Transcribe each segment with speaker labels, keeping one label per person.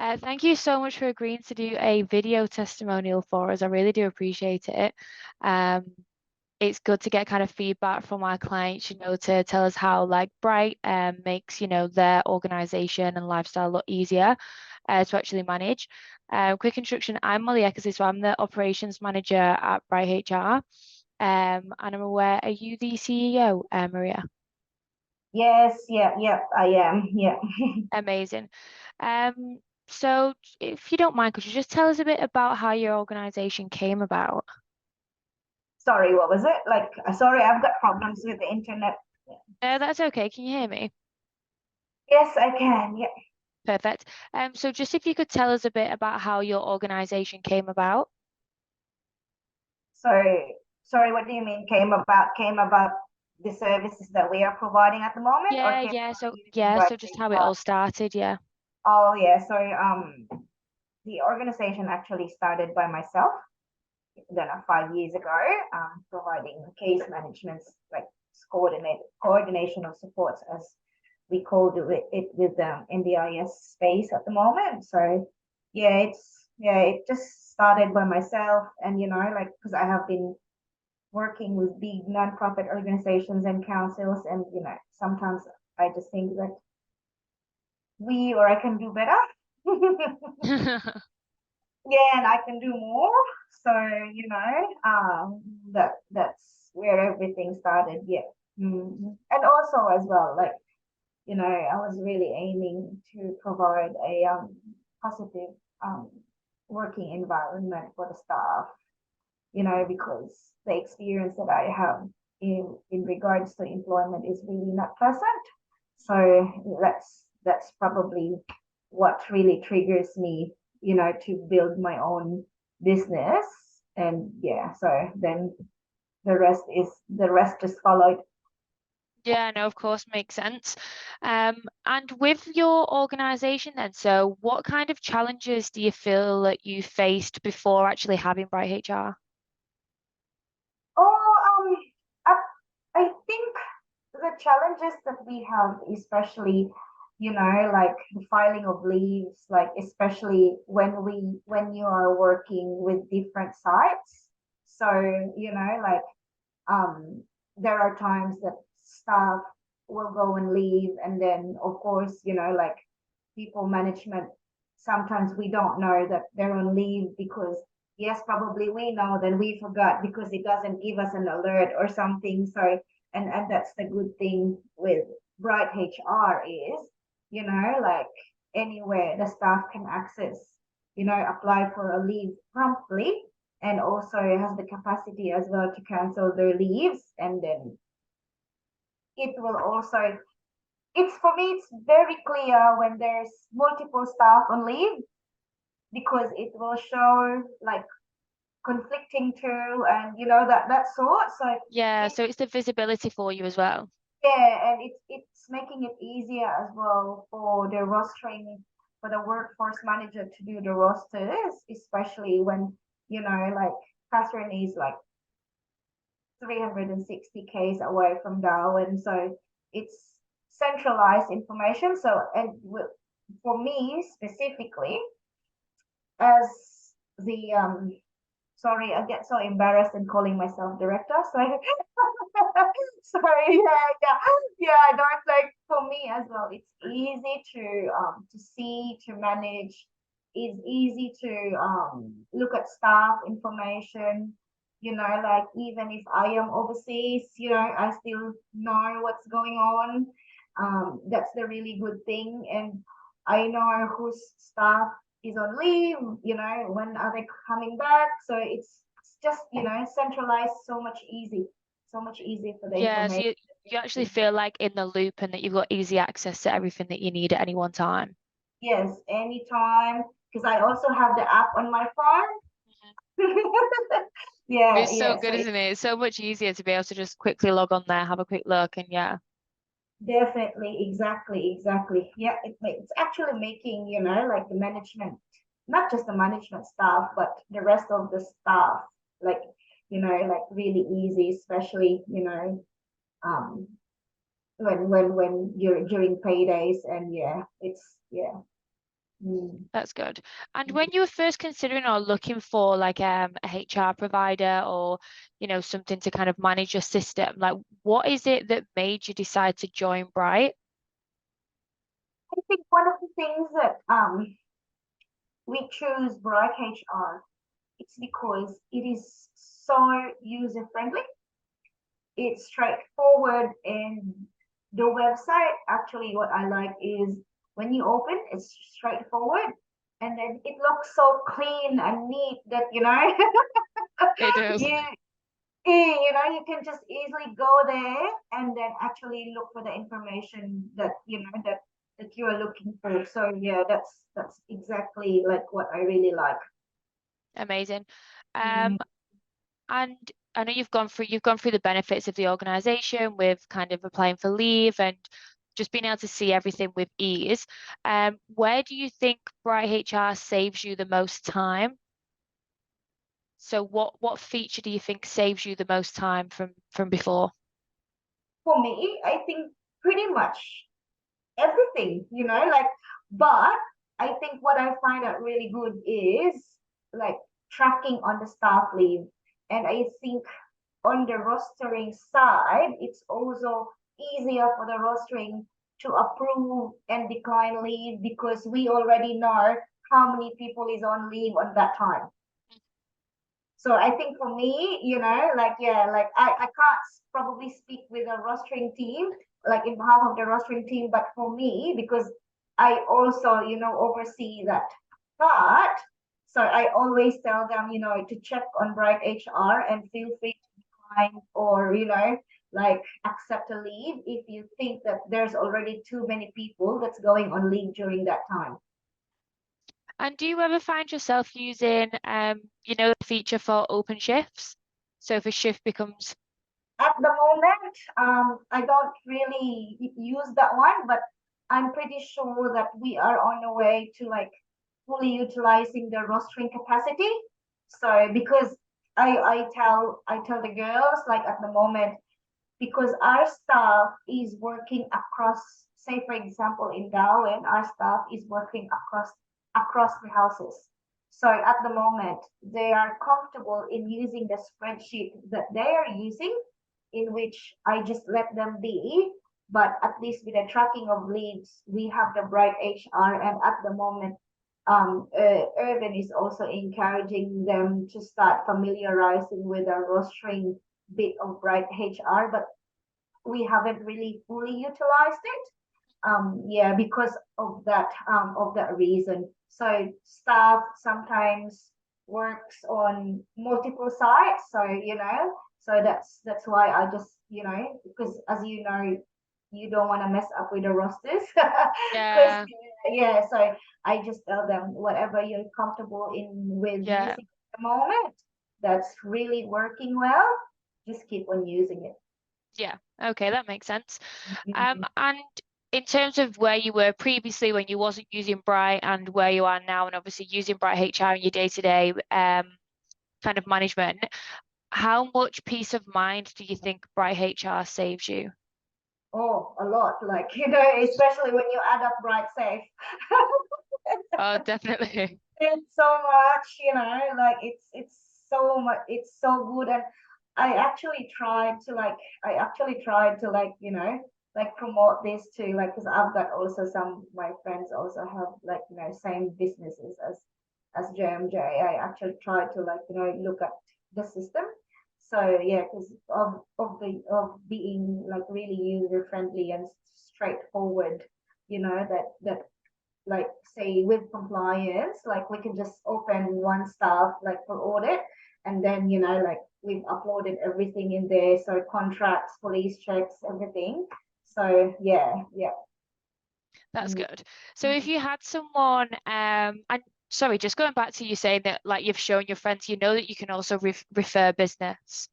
Speaker 1: Thank you so much for agreeing to do a video testimonial for us. I really do appreciate it. Um, it's good to get kind of feedback from our clients, to tell us how like Bright makes, their organization and lifestyle a lot easier to actually manage. Quick introduction, I'm Molly Eckersley, so I'm the operations manager at BrightHR. And I'm aware, are you the CEO, Maria?
Speaker 2: Yes, yeah, I am. Yeah.
Speaker 1: Amazing. Um, so if you don't mind, could you just tell us a bit about how your organization came about?
Speaker 2: Sorry, what was it? Like, sorry, I've got problems with the internet.
Speaker 1: No, that's okay. Can you hear me?
Speaker 2: Yes, I can. Yeah.
Speaker 1: Perfect. So just if you could tell us a bit about how your organization came about.
Speaker 2: Sorry, what do you mean came about the services that we are providing at the moment or
Speaker 1: Yeah,
Speaker 2: came
Speaker 1: yeah.
Speaker 2: about
Speaker 1: So
Speaker 2: using
Speaker 1: yeah,
Speaker 2: Bright
Speaker 1: so just how it
Speaker 2: HR?
Speaker 1: all started, yeah.
Speaker 2: Oh yeah, the organization actually started by myself then 5 years ago, providing case management, like coordination of supports, as we called it with the NDIS space at the moment. So it just started by myself, and like because I have been working with big nonprofit organizations and councils, and sometimes I just think that we or I can do better. Yeah, and I can do more. So, that's where everything started. Yeah. And also as well, like, I was really aiming to provide a positive um working environment for the staff, because the experience that I have in regards to employment is really not pleasant. So that's probably what really triggers me, to build my own business. And yeah, so then the rest just followed.
Speaker 1: Yeah, no, of course, makes sense. And with your organization then, so what kind of challenges do you feel that you faced before actually having Bright HR?
Speaker 2: Oh, I, I think the challenges that we have, especially, like the filing of leaves, like especially when you are working with different sites. So, like there are times that staff will go and leave, and then of course, like people management, sometimes we don't know that they're on leave because yes, probably we know, then we forgot because it doesn't give us an alert or something. So and that's the good thing with Bright HR is, like anywhere the staff can access, apply for a leave promptly, and also has the capacity as well to cancel their leaves. And then it will also, it's for me, it's very clear when there's multiple staff on leave, because it will show like conflicting too, and that sort. So
Speaker 1: Yeah,
Speaker 2: it,
Speaker 1: so it's the visibility for you as well.
Speaker 2: yeah, and it's making it easier as well for the rostering, for the workforce manager to do the rosters, especially when like Catherine is like 360 k's away from Darwin, so it's centralized information. So and for me specifically, as the sorry, I get so embarrassed in calling myself director. So sorry, yeah. I don't, like, for me as well. It's easy to see, to manage. It's easy to look at staff information. Like even if I am overseas, I still know what's going on. That's the really good thing, and I know whose staff is on leave, when are they coming back? So it's just, centralized, so much easy for the
Speaker 1: Yeah, so
Speaker 2: information.
Speaker 1: you actually feel like in the loop and that you've got easy access to everything that you need at any one time.
Speaker 2: Yes, anytime, because I also have the app on my phone. Yeah,
Speaker 1: It's so
Speaker 2: yeah.
Speaker 1: good,
Speaker 2: So
Speaker 1: isn't
Speaker 2: it's
Speaker 1: it? It's so much easier to be able to just quickly log on there, have a quick look, and yeah.
Speaker 2: definitely, exactly. Yeah, it's actually making, like the management, not just the management staff, but the rest of the staff, like, like really easy, especially, um, when you're during paydays. And yeah, it's, yeah. Mm.
Speaker 1: That's good. And when you were first considering or looking for like a HR provider or, something to kind of manage your system, like what is it that made you decide to join Bright?
Speaker 2: I think one of the things that we choose BrightHR, it's because it is so user friendly. It's straightforward, and the website, actually what I like is when you open, it's straightforward, and then it looks so clean and neat that
Speaker 1: It does.
Speaker 2: you you can just easily go there and then actually look for the information that that you are looking for. So yeah, that's exactly like what I really like.
Speaker 1: Amazing. Um,
Speaker 2: Mm.
Speaker 1: and I know you've gone through the benefits of the organization with kind of applying for leave and just being able to see everything with ease. Where do you think Bright HR saves you the most time? So what feature do you think saves you the most time from before?
Speaker 2: For me, I think pretty much everything, like, but I think what I find out really good is like tracking on the staff leave. And I think on the rostering side, it's also easier for the rostering to approve and decline leave because we already know how many people is on leave on that time. So I think for me, like, yeah, like I can't probably speak with a rostering team, like in behalf of the rostering team, but for me, because I also, oversee that part. So I always tell them, to check on Bright HR and feel free to decline or, like accept a leave if you think that there's already too many people that's going on leave during that time.
Speaker 1: And do you ever find yourself using, the feature for open shifts? So if a shift becomes,
Speaker 2: At the moment, I don't really use that one, but I'm pretty sure that we are on the way to like fully utilizing the rostering capacity. So because I tell the girls like at the moment, because our staff is working across, say for example in Darwin, our staff is working across the houses. So at the moment, they are comfortable in using the spreadsheet that they are using, in which I just let them be. But at least with the tracking of leads, we have the Bright HR, and at the moment, Irvin is also encouraging them to start familiarizing with the rostering bit of Bright HR, but we haven't really fully utilized it. Yeah, because of that reason. So staff sometimes works on multiple sites. So so that's why I just because as you know, you don't want to mess up with the rosters. Because
Speaker 1: yeah,
Speaker 2: yeah, so I just tell them whatever you're comfortable in with
Speaker 1: yeah,
Speaker 2: using at the moment, that's really working well, just keep on using it.
Speaker 1: yeah. Okay, that makes sense.
Speaker 2: Mhm.
Speaker 1: And in terms of where you were previously when you wasn't using Bright and where you are now, and obviously using Bright HR in your day-to-day kind of management, how much peace of mind do you think Bright HR saves you?
Speaker 2: Oh, a lot. Like, especially when you add up Bright Safe.
Speaker 1: Oh, definitely.
Speaker 2: It's so much, like it's so much, it's so good. And I actually tried to like, like promote this to like, because I've got also some my friends also have like, same businesses as JMJ. I actually tried to like, look at the system. So yeah, because of being like really user friendly and straightforward, that like say with compliance, like we can just open one stuff like for audit, and then like we've uploaded everything in there, so contracts, police checks, everything. So yeah, yeah.
Speaker 1: That's
Speaker 2: Mm.
Speaker 1: good. So if you had someone, and sorry, just going back to you saying that like you've shown your friends, you know that you can also refer business.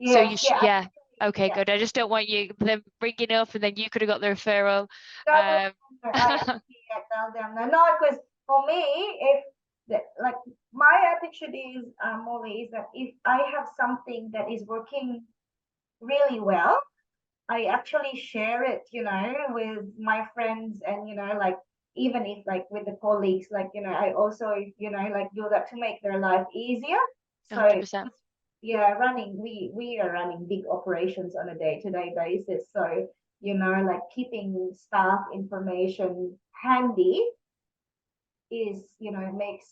Speaker 1: So
Speaker 2: Yes, yeah,
Speaker 1: yeah, okay,
Speaker 2: yeah.
Speaker 1: good. I just don't want you them bringing up and then you could have got the referral.
Speaker 2: No, no,
Speaker 1: Um,
Speaker 2: no, no. I actually tell them no, because for me, if like my attitude is, Molly, is that if I have something that is working really well, I actually share it, with my friends, and like even if like with the colleagues, like, I also, like do that to make their life easier. So
Speaker 1: 100%.
Speaker 2: yeah, we are running big operations on a day-to-day basis. So, like keeping staff information handy is, makes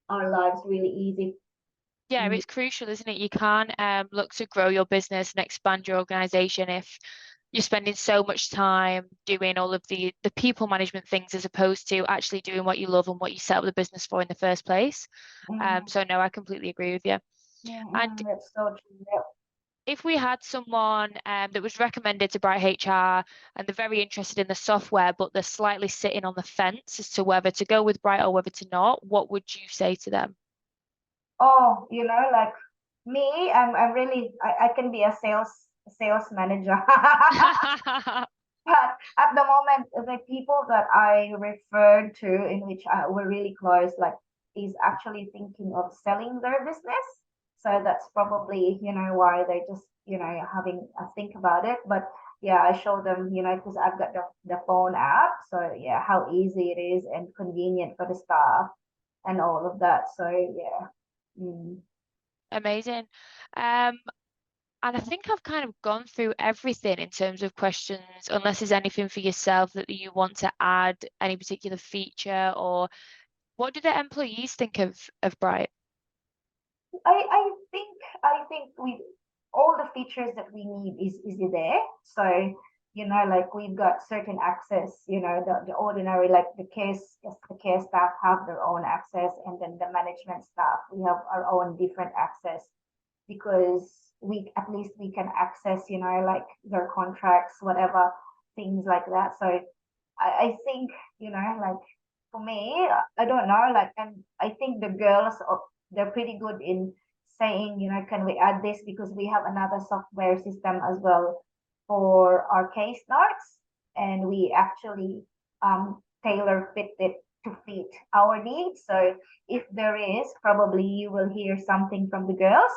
Speaker 2: our lives really easy.
Speaker 1: Yeah,
Speaker 2: Mm,
Speaker 1: it's crucial, isn't it? You can't look to grow your business and expand your organization if you're spending so much time doing all of the people management things as opposed to actually doing what you love and what you set up the business for in the first place.
Speaker 2: mm,
Speaker 1: So no, I completely agree with you. And
Speaker 2: that's so true. Yeah.
Speaker 1: if we had someone that was recommended to Bright HR and they're very interested in the software, but they're slightly sitting on the fence as to whether to go with Bright or whether to not, what would you say to them?
Speaker 2: Oh, like me, I'm really, I can be a sales manager. But at the moment, the people that I referred to, in which we're really close, like, is actually thinking of selling their business. So that's probably, why they just, having a think about it. But yeah, I show them, because I've got the phone app. So yeah, how easy it is and convenient for the staff and all of that. So yeah. Mm.
Speaker 1: Amazing. And I think I've kind of gone through everything in terms of questions, unless there's anything for yourself that you want to add, any particular feature, or what do the employees think of Bright?
Speaker 2: I think we all the features that we need is there. So, like we've got certain access, the ordinary, like the care staff have their own access, and then the management staff, we have our own different access, because we at least we can access, like their contracts, whatever, things like that. So I think, like for me, I don't know, like, and I think the girls, they're pretty good in saying, can we add this, because we have another software system as well for our case notes, and we actually tailor fit it to fit our needs. So if there is, probably you will hear something from the girls.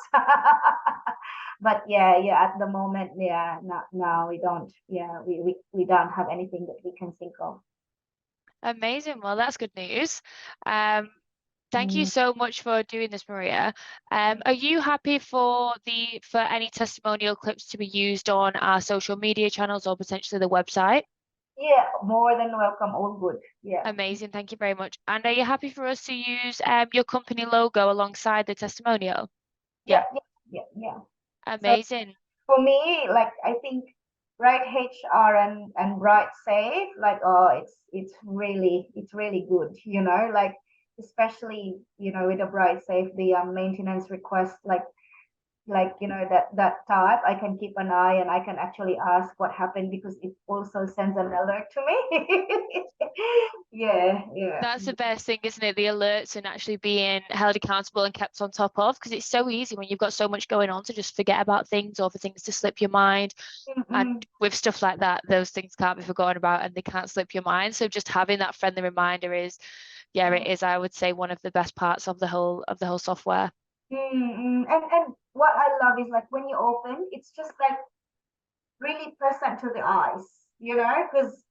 Speaker 2: But yeah, at the moment, yeah, not now we don't. Yeah, we don't have anything that we can think of.
Speaker 1: Amazing. Well, that's good news. Um, Thank you
Speaker 2: Mm.
Speaker 1: so much for doing this, Maria. Are you happy for any testimonial clips to be used on our social media channels or potentially the website?
Speaker 2: Yeah, more than welcome. All good. Yeah,
Speaker 1: Amazing. Thank you very much. And are you happy for us to use your company logo alongside the testimonial?
Speaker 2: yeah,
Speaker 1: Yeah.
Speaker 2: yeah. So
Speaker 1: Amazing.
Speaker 2: for me, like I think Bright HR and Bright Safe, like, oh, it's really good. Like, especially, with the Bright Safe, the maintenance request, like, that type, I can keep an eye, and I can actually ask what happened, because it also sends an alert to me. Yeah.
Speaker 1: That's the best thing, isn't it? The alerts and actually being held accountable and kept on top of, because it's so easy when you've got so much going on to just forget about things or for things to slip your mind. And
Speaker 2: Mm-mm.
Speaker 1: with stuff like that, those things can't be forgotten about and they can't slip your mind. So just having that friendly reminder is, yeah, it is, I would say, one of the best parts of the whole software.
Speaker 2: And what I love is, like, when you open, it's just like really pleasant to the eyes, because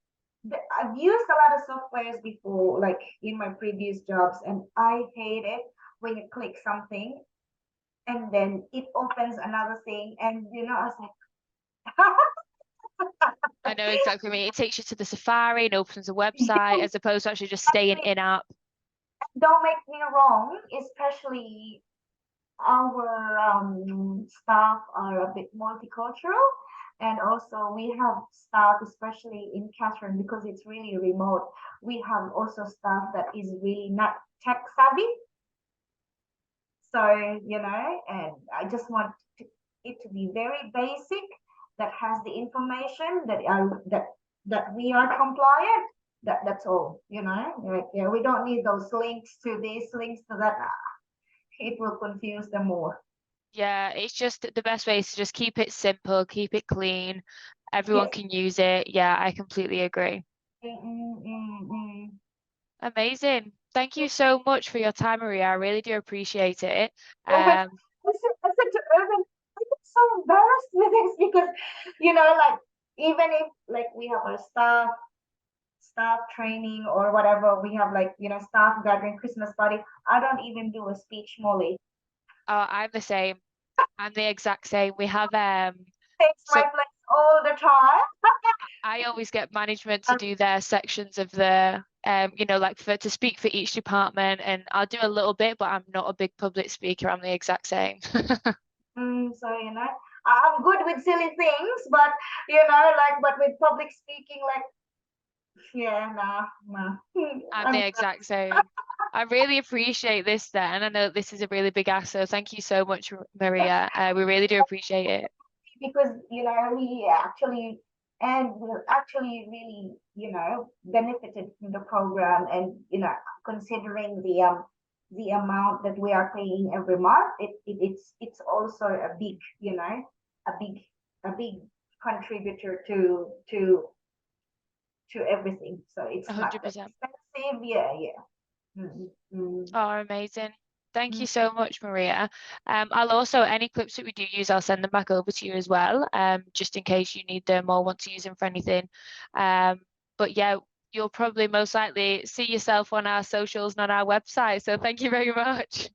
Speaker 2: I've used a lot of softwares before, like in my previous jobs, and I hate it when you click something and then it opens another thing, and I was
Speaker 1: I know exactly what you mean. It takes you to the Safari and opens a
Speaker 2: like,
Speaker 1: website as opposed to actually just staying in app.
Speaker 2: don't make me wrong, especially our staff are a bit multicultural, and also we have staff, especially in Catherine, because it's really remote. We have also staff that is really not tech savvy. So, and I just want it to be very basic, that has the information that we are compliant. That's all. Like, yeah, we don't need those links to this, links to that. It will confuse them more.
Speaker 1: Yeah, it's just the best way is to just keep it simple, keep it clean. Everyone
Speaker 2: Yes.
Speaker 1: can use it. Yeah, I completely agree.
Speaker 2: Mm.
Speaker 1: Amazing. Thank you so much for your time, Maria. I really do appreciate it.
Speaker 2: Oh, but
Speaker 1: Um,
Speaker 2: I said to Irvin, I get so embarrassed with this, because, like, even if, like, we have our staff training or whatever, we have like, staff gathering, Christmas party. I don't even do a speech, Molly.
Speaker 1: Oh, I'm the same. I'm the exact same. We have
Speaker 2: Takes my
Speaker 1: so
Speaker 2: place all the time.
Speaker 1: I always get management to do their sections of the like to speak for each department, and I'll do a little bit, but I'm not a big public speaker. I'm the exact same.
Speaker 2: So, I'm good with silly things, but, but with public speaking, like, yeah, nah, nah.
Speaker 1: I'm the exact same. I really appreciate this then. I know this is a really big ask, so thank you so much, Maria. We really do appreciate it.
Speaker 2: Because we actually and we actually really benefited from the program, and considering the amount that we are paying every month, it's also a big a big a big contributor to everything, so it's not that
Speaker 1: 100%.
Speaker 2: expensive. Yeah, yeah.
Speaker 1: Oh, amazing. Thank
Speaker 2: Mm.
Speaker 1: you so much, Maria. I'll also, any clips that we do use, I'll send them back over to you as well, just in case you need them or want to use them for anything. But yeah, you'll probably most likely see yourself on our socials and on our website. So thank you very much.